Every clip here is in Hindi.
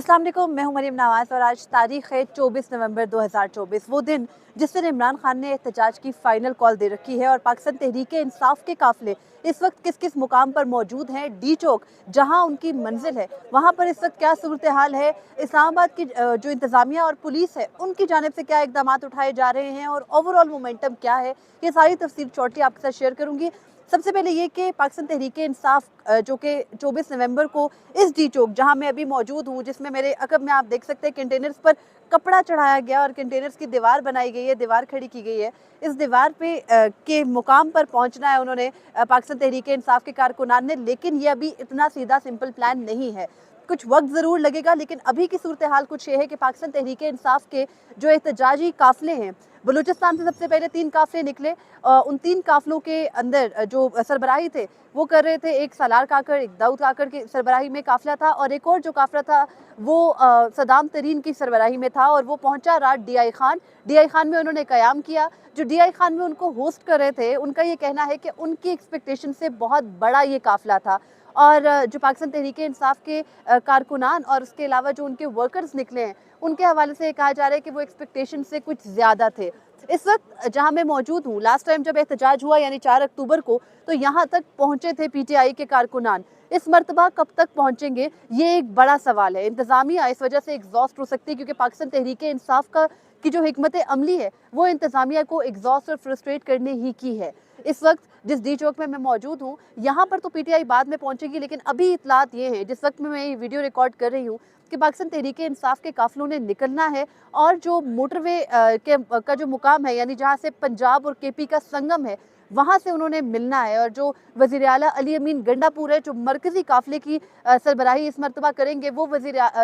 अस्सलाम वालेकुम, मैं हूं मरियम नवाज़ और आज तारीख है 24 नवंबर 2024। वो दिन जिस दिन इमरान खान ने एहतजाज की फाइनल कॉल दे रखी है और पाकिस्तान तहरीक इंसाफ के काफिले इस वक्त किस किस मुकाम पर मौजूद हैं। डी चौक जहां उनकी मंजिल है वहां पर इस वक्त क्या सूरत हाल है, इस्लामाबाद की जो इंतजामिया और पुलिस है उनकी जानिब से क्या इकदाम उठाए जा रहे हैं और ओवरऑल मोमेंटम क्या है, ये सारी तफसील शॉर्टली आपके साथ शेयर करूंगी। सबसे पहले ये कि पाकिस्तान तहरीक इंसाफ जो कि 24 नवंबर को इस डी चौक जहां मैं अभी मौजूद हूं, जिसमें मेरे अकब में आप देख सकते हैं कंटेनर्स पर कपड़ा चढ़ाया गया और कंटेनर्स की दीवार बनाई गई है, दीवार खड़ी की गई है। इस दीवार पे के मुकाम पर पहुंचना है उन्होंने पाकिस्तान तहरीक इंसाफ के कारकुनान ने, लेकिन ये अभी इतना सीधा सिंपल प्लान नहीं है, कुछ वक्त ज़रूर लगेगा। लेकिन अभी की सूरत हाल कुछ ये है कि पाकिस्तान तहरीक इंसाफ के जो एहतजाजी काफिले हैं, बलूचिस्तान से सबसे पहले 3 काफिले निकले। उन 3 काफिलों के अंदर जो सरबराही थे वो कर रहे थे, एक सालार काकड़, एक दाऊद काकड़ की सरबराही में काफिला था और एक और जो काफिला था वो सदाम तरीन की सरबराही में था और वो पहुंचा रात डीआई खान में उन्होंने क़याम किया। जो डीआई खान में उनको होस्ट कर रहे थे, उनका ये कहना है कि उनकी एक्सपेक्टेशन से बहुत बड़ा ये काफिला था और जो पाकिस्तान तहरीक इंसाफ के कारकुनान और उसके अलावा जो उनके वर्कर्स निकले हैं उनके हवाले से कहा जा रहा है कि वो एक्सपेक्टेशन से कुछ ज़्यादा थे। इस वक्त जहां मैं मौजूद हूं, लास्ट टाइम जब एहतजाज हुआ यानी 4 अक्टूबर को, तो यहां तक पहुंचे थे पीटीआई के कारकुनान। इस मरतबा कब तक पहुंचेंगे ये एक बड़ा सवाल है। इंतजामिया इस वजह से एग्जॉस्ट हो सकती है क्योंकि पाकिस्तान तहरीक इंसाफ का की जो हिकमत अमली है वो इंतजामिया को एग्जॉस्ट और फ्रस्ट्रेट करने ही की है। इस वक्त जिस डी चौक में मैं मौजूद हूँ यहाँ पर तो पीटीआई बाद में पहुंचेगी, लेकिन अभी इतलात ये है जिस वक्त में मैं ये वीडियो रिकॉर्ड कर रही हूँ कि पाकिस्तान तहरीक इंसाफ के काफिलों ने निकलना है और जो मोटरवे का जो मुकाम है यानी जहाँ से पंजाब और केपी का संगम है वहाँ से उन्होंने मिलना है। और जो वज़ीर आला अली अमीन गंडापुर है जो मरकजी काफिले की सरबराही इस मरतबा करेंगे, वो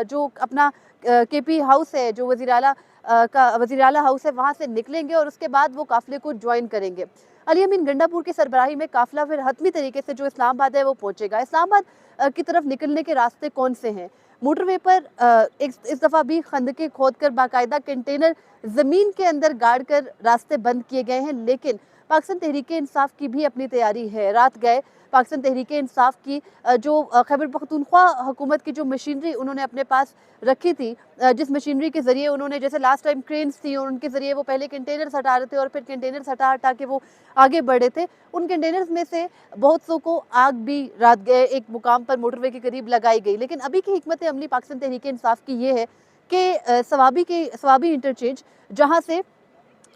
जो अपना केपी हाउस है, जो वज़ीर आला हाउस है, वहाँ से निकलेंगे और उसके बाद वो काफिले को ज्वाइन करेंगे। अली अमीन गंडापुर की सरबराही में काफिला फिर हतमी तरीके से जो इस्लामाबाद है वो पहुंचेगा। इस्लामाबाद की तरफ निकलने के रास्ते कौन से हैं? मोटरवे पर इस दफ़ा भी खंदके खोदकर बाकायदा कंटेनर ज़मीन के अंदर गाड़ कर रास्ते बंद किए गए हैं, लेकिन पाकिस्तान तहरीक इंसाफ की भी अपनी तैयारी है। रात गए पाकिस्तान तहरीक इंसाफ की जो खैबर पख्तूनख्वा हुकूमत की जो मशीनरी उन्होंने अपने पास रखी थी, जिस मशीनरी के ज़रिए उन्होंने, जैसे लास्ट टाइम क्रेन्स थी और उनके ज़रिए वो पहले कंटेनर्स हटा रहे थे और फिर कंटेनर्स हटा हटा के वो आगे बढ़े थे, उन कंटेनर्स में से बहुत सौ को आग भी रात गए एक मुकाम पर मोटरवे के करीब लगाई गई। लेकिन अभी की हिकमत अमली पाकिस्तान तहरीक इंसाफ की ये है कि सवाबी इंटरचेंज जहाँ से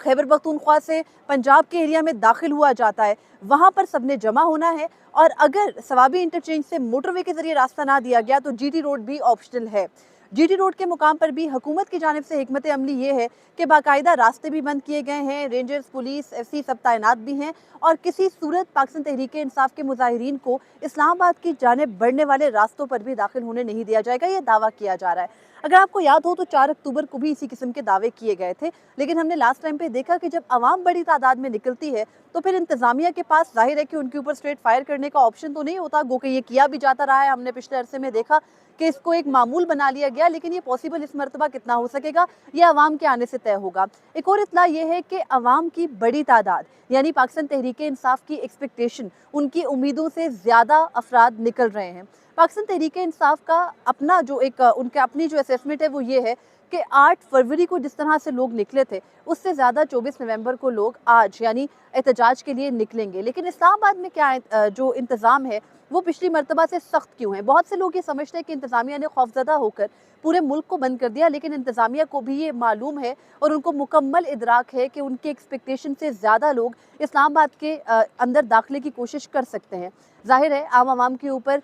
खैबर पख्तूनख्वा से पंजाब के एरिया में दाखिल हुआ जाता है वहाँ पर सबने जमा होना है और अगर सवाबी इंटरचेंज से मोटरवे के जरिए रास्ता ना दिया गया तो जीटी रोड भी ऑप्शनल है। जीटी रोड के मुकाम पर भी हुकूमत की जानिब से हिकमत अमली ये है कि बाकायदा रास्ते भी बंद किए गए हैं, रेंजर्स, पुलिस, एफसी सब तैनात भी हैं और किसी सूरत पाकिस्तान तहरीक इंसाफ के मुजाहिरीन को इस्लामाबाद की जानिब बढ़ने वाले रास्तों पर भी दाखिल होने नहीं दिया जाएगा, ये दावा किया जा रहा है। अगर आपको याद हो तो 4 अक्टूबर को भी इसी किस्म के दावे किए गए थे, लेकिन हमने लास्ट टाइम पे देखा कि जब आवाम बड़ी तादाद में निकलती है तो फिर इंतजामिया के पास जाहिर है कि उनके ऊपर स्ट्रेट फायर करने का ऑप्शन तो नहीं होता, गो कि ये किया भी जाता रहा है। हमने पिछले अरसे में देखा कि इसको एक मामूल बना लिया गया, लेकिन ये पॉसिबल इस मरतबा कितना हो सकेगा ये अवाम के आने से तय होगा। एक और इत्तला ये है कि अवाम की बड़ी तादाद यानी पाकिस्तान तहरीक इंसाफ की एक्सपेक्टेशन, उनकी उम्मीदों से ज़्यादा अफराद निकल रहे हैं। पाकिस्तान तहरीक इंसाफ का अपना जो एक उनके अपनी जो असेसमेंट है वो ये है कि 8 फरवरी को जिस तरह से लोग निकले थे उससे ज़्यादा 24 नवंबर को लोग आज यानी एहतजाज के लिए निकलेंगे। लेकिन इस्लामाबाद में क्या जो इंतज़ाम है वो पिछली मरतबा से सख्त क्यों है? बहुत से लोग ये समझते हैं कि इंतज़ामिया ने खौफजदा होकर पूरे मुल्क को बंद कर दिया, लेकिन इंतज़ामिया को भी ये मालूम है और उनको मुकम्मल इदराक है कि उनके एक्सपेक्टेशन से ज़्यादा लोग इस्लामाबाद के अंदर दाखिले की कोशिश कर सकते हैं। जाहिर है आम आवाम के ऊपर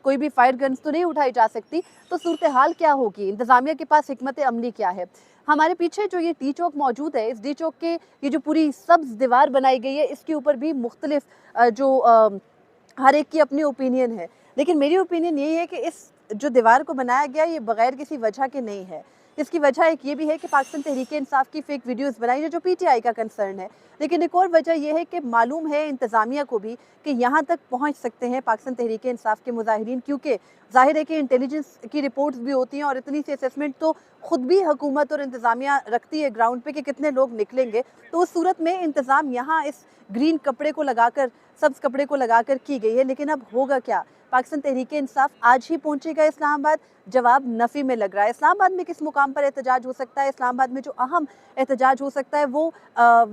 कोई भी फायर गन्स तो नहीं उठाई जा सकती, तो सूरत हाल क्या होगी? इंतज़ामिया के पास हिकमत अमली क्या है? हमारे पीछे जो ये डी चौक मौजूद है, इस डी चौक के ये जो पूरी सब्ज़ दीवार बनाई गई है इसके ऊपर भी मुख्तलिफ हर एक की अपनी ओपिनियन है, लेकिन मेरी ओपिनियन यही है कि इस जो दीवार को बनाया गया ये बगैर किसी वजह के नहीं है। इसकी वजह एक ये भी है कि पाकिस्तान तहरीक इंसाफ की फेक वीडियोस बनाई है जो पीटीआई का कंसर्न है, लेकिन एक और वजह यह है कि मालूम है इंतज़ामिया को भी कि यहाँ तक पहुँच सकते हैं पाकिस्तान तहरीक इंसाफ के मुजाहिरीन, क्योंकि जाहिर है कि इंटेलिजेंस की रिपोर्ट्स भी होती हैं और इतनी सी असेसमेंट तो खुद भी हुकूमत और इंतज़ामिया रखती है ग्राउंड पे कि कितने लोग निकलेंगे। तो उस सूरत में इंतज़ाम यहाँ इस ग्रीन कपड़े को लगाकर, सब्ज़ कपड़े को लगाकर की गई है। लेकिन अब होगा क्या? पाकिस्तान तहरीक इंसाफ आज ही पहुंचेगा इस्लामाबाद? जवाब नफ़ी में लग रहा है। इस्लामाबाद में किस मुकाम पर एहतजाज हो सकता है? इस्लामाबाद में जो अहम एहतजाज हो सकता है वो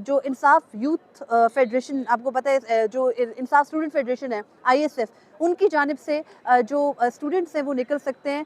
जो इंसाफ यूथ फेडरेशन, आपको पता है जो इंसाफ स्टूडेंट फेडरेशन है ISF, उनकी जानिब से जो स्टूडेंट्स हैं वो निकल सकते हैं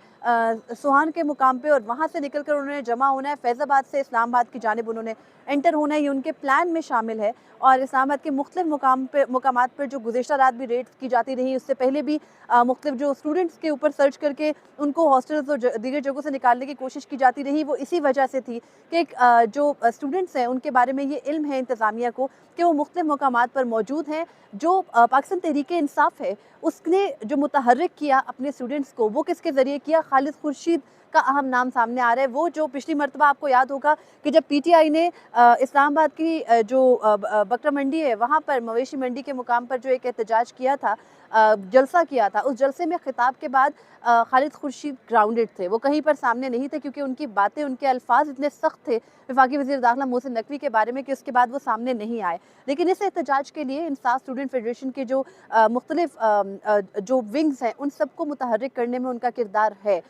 सुहान के मुकाम पे, और वहाँ से निकल कर उन्होंने जमा होना है फैज़ाबाद से इस्लामाबाद की जानिब उन्होंने एंटर होना है। ये उनके प्लान में शामिल है। और इस्लामाबाद के मुख्तलिफ मुकामात पर जो गुज़िश्ता रात भी रेड्स की जाती रही, उससे पहले भी मुख्तलिफ जो स्टूडेंट्स के ऊपर सर्च करके उनको हॉस्टल्स और दीगर जगहों से निकालने की कोशिश की जाती रही, वो इसी वजह से थी कि जो स्टूडेंट्स हैं उनके बारे में ये इल्म है इंतज़ामिया को कि वो मुख्तलिफ मुकामात पर मौजूद हैं। जो पाकिस्तान तहरीक इंसाफ है उसने जो मुतहर्रिक किया अपने स्टूडेंट्स को, वो किसके ज़रिए किया? खालिद खुर्शीद का अहम नाम सामने आ रहा है। वो जो पिछली मरतबा आपको याद होगा कि जब PTI ने इस्लामाबाद की जो बकरा मंडी है वहाँ पर मवेशी मंडी के मुकाम पर जो एक एहतजाज किया था, जलसा किया था, उस जलसे में खिताब के बाद खालिद खुर्शीद ग्राउंडेड थे। वो कहीं पर सामने नहीं थे क्योंकि उनकी बातें, उनके अल्फाज इतने सख्त थे वफाकी वज़ीर दाखिला मोहसिन नकवी के बारे में कि उसके बाद वो सामने नहीं आए। लेकिन इस एहतजाज के लिए इंसाफ स्टूडेंट फेडरेशन के जो मुख्तलिफ जो विंग्स हैं उन सबको मुतहर्रिक करने में उनका किरदार है।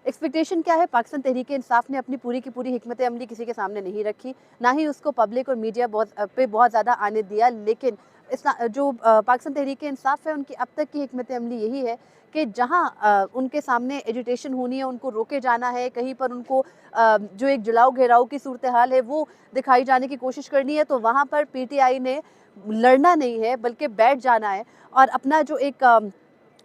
एक्सपेक्टेशन क्या है? पाकिस्तान तहरीक इंसाफ ने अपनी पूरी की पूरी हिकमत अमली किसी के सामने नहीं रखी, ना ही उसको पब्लिक और मीडिया बहुत ज़्यादा आने दिया। लेकिन जो पाकिस्तान तहरीक इंसाफ है उनकी अब तक की हिकमत अमली यही है कि जहाँ उनके सामने एजिटेशन होनी है उनको रोके जाना है, कहीं पर उनको जो एक जलाओ घेराव की सूरत हाल है वो दिखाई जाने की कोशिश करनी है, तो वहाँ पर PTI ने लड़ना नहीं है बल्कि बैठ जाना है और अपना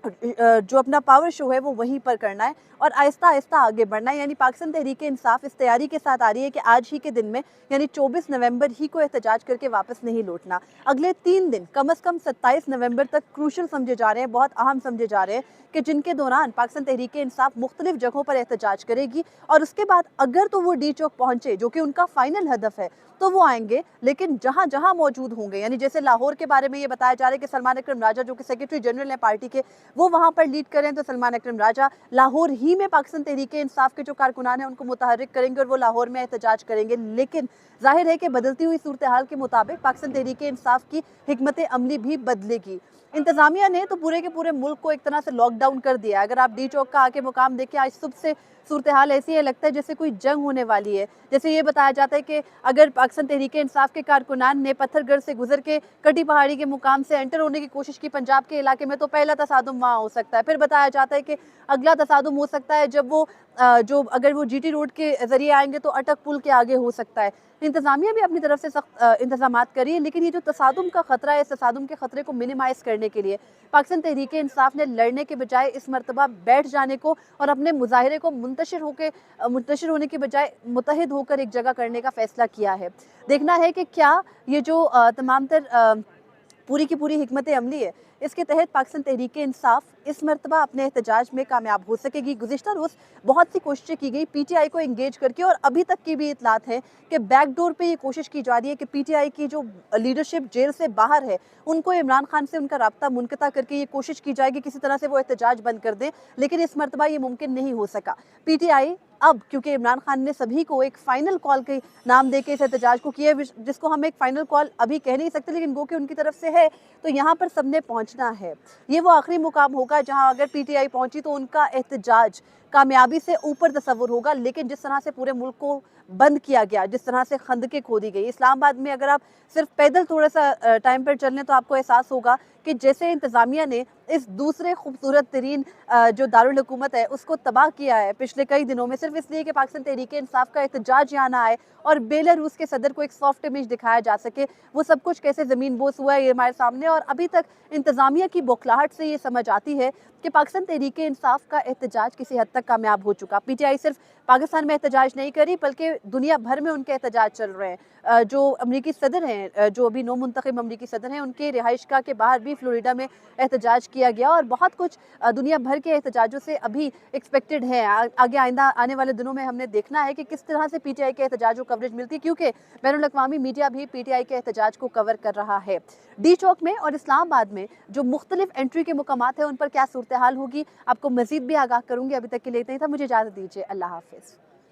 जो अपना पावर शो है वो वहीं पर करना है और आहिस्ता आहिस्ता आगे बढ़ना है। यानी पाकिस्तान तहरीक इंसाफ इस तैयारी के साथ आ रही है कि आज ही के दिन में यानी 24 नवंबर ही को एहतजाज करके वापस नहीं लौटना। अगले 3 दिन कम से कम 27 नवंबर तक क्रूशल समझे जा रहे हैं, बहुत अहम समझे जा रहे हैं कि जिनके दौरान पाकिस्तान तहरीक इंसाफ मुख्तलिफ जगहों पर एहतजाज करेगी और उसके बाद अगर तो वो D चौक पहुंचे जो कि उनका फाइनल हदफ है तो वो आएंगे। लेकिन जहां जहां मौजूद होंगे, यानी जैसे लाहौर के बारे में ये बताया जा रहा है कि सलमान अकरम राजा जो कि सेक्रेटरी जनरल हैं पार्टी के, वो वहां पर लीड करें, तो सलमान अकरम राजा लाहौर ही में पाकिस्तान तहरीक इंसाफ के जो कारकुनान हैं उनको मुतहर्रिक करेंगे और वो लाहौर में एहतजाज करेंगे। लेकिन जाहिर है कि बदलती हुई सूरत हाल के मुताबिक पाकिस्तान तहरीक इंसाफ की हिकमत अमली भी बदलेगी। इंतजामिया ने तो पूरे के पूरे मुल्क को एक तरह से लॉकडाउन कर दिया है। अगर आप D चौक का आके मुकाम देखें, आज सुबह से सूरत हाल ऐसी है, लगता है जैसे कोई जंग होने वाली है। जैसे ये बताया जाता है कि अगर पाकिस्तान तहरीक इंसाफ के कारकुनान ने पत्थरगढ़ से गुजर के कटी पहाड़ी के मुकाम से एंटर होने की कोशिश की पंजाब के इलाके में, तो पहला तसादुम वहाँ हो सकता है। फिर बताया जाता है कि अगला तसादुम हो सकता है जब वो अगर वो GT रोड के जरिए आएंगे तो अटक पुल के आगे हो सकता है। इंतजामिया भी अपनी तरफ से सख्त इंतजाम करी है, लेकिन ये जो तसादुम का खतरा है, इस तसादुम के खतरे को मिनिमाइज करने के लिए पाकिस्तान तहरीक इंसाफ ने लड़ने के बजाय इस मरतबा बैठ जाने को और अपने मुजाहरे को मुंतशिर होने के बजाय मुत्तहिद होकर एक जगह करने का फैसला किया है। देखना है कि क्या ये जो तमाम तर पूरी की पूरी हिकमत अमली है, इसके तहत पाकिस्तान तहरीक इंसाफ इस मरतबा अपने एहतजाज में कामयाब हो सकेगी। गुज़िश्ता रोज़ बहुत सी कोशिशें की गई PTI को इंगेज करके, और अभी तक की भी इतलात है कि बैकडोर पे ये कोशिश की जा रही है कि PTI की जो लीडरशिप जेल से बाहर है उनको इमरान खान से उनका राब्ता मुनक़ता करके ये कोशिश की जाएगी किसी तरह से वो एहतजाज बंद कर दें, लेकिन इस मरतबा ये मुमकिन नहीं हो सका। PTI अब क्योंकि इमरान खान ने सभी को एक फ़ाइनल कॉल के नाम दे के इस एहतजाज को किया, जिसको हम एक फ़ाइनल कॉल अभी कह नहीं सकते, लेकिन गो कि उनकी तरफ से है, तो यहाँ पर सबने पहुँचना है। ये वो आखिरी मुकाम होगा जहाँ अगर PTI पहुँची तो उनका एहतजाज कामयाबी से ऊपर तस्वुर होगा। लेकिन जिस तरह से पूरे मुल्क को बंद किया गया, जिस तरह से खंदकें खोदी गई, इस्लामाबाद में अगर आप सिर्फ पैदल थोड़ा सा टाइम पर चल लें तो आपको एहसास होगा कि जैसे इंतज़ामिया ने इस दूसरे खूबसूरत तरीन जो दारुल हुकूमत है उसको तबाह किया है पिछले कई दिनों में, सिर्फ इसलिए कि पाकिस्तान तहरीक इंसाफ का एहतजाज यहाँ ना आए और बेलारूस के सदर को एक सॉफ्ट इमेज दिखाया जा सके, वो सब कुछ कैसे ज़मीन बोस हुआ है ये हमारे सामने। और अभी तक इंतज़ामिया की बौखलाहट से ये समझ आती है कि पाकिस्तान तहरीक इंसाफ का एहतजाज किसी हद तक कामयाब हो चुका। PTI सिर्फ पाकिस्तान में एहतजाज नहीं करी बल्कि दुनिया भर में उनके एहतजाज चल रहे हैं। जो अमरीकी सदर हैं, जो अभी नौ मुंतखब अमरीकी सदर हैं, उनके रिहाइशगाह के बाहर भी फ्लोरिडा में एहतजाज किया गया और बहुत कुछ दुनिया भर के एहतजाजों से अभी एक्सपेक्टेड है। आगे आइंदा आने वाले दिनों में हमने देखना है कि किस तरह से PTI के एहतजाज को कवरेज मिलती है, क्योंकि बैनुल अक़वामी मीडिया भी PTI के एहतजाज को कवर कर रहा है। D चौक में और इस्लामाबाद में जो मुख्तलिफ एंट्री के मुकामात हैं उन पर क्या सूरत हाल होगी, आपको मजीद भी आगाह करूंगी। अभी तक के लिए इतना ही था, मुझे इजाज़त दीजिए। अल्लाह हाफिज़।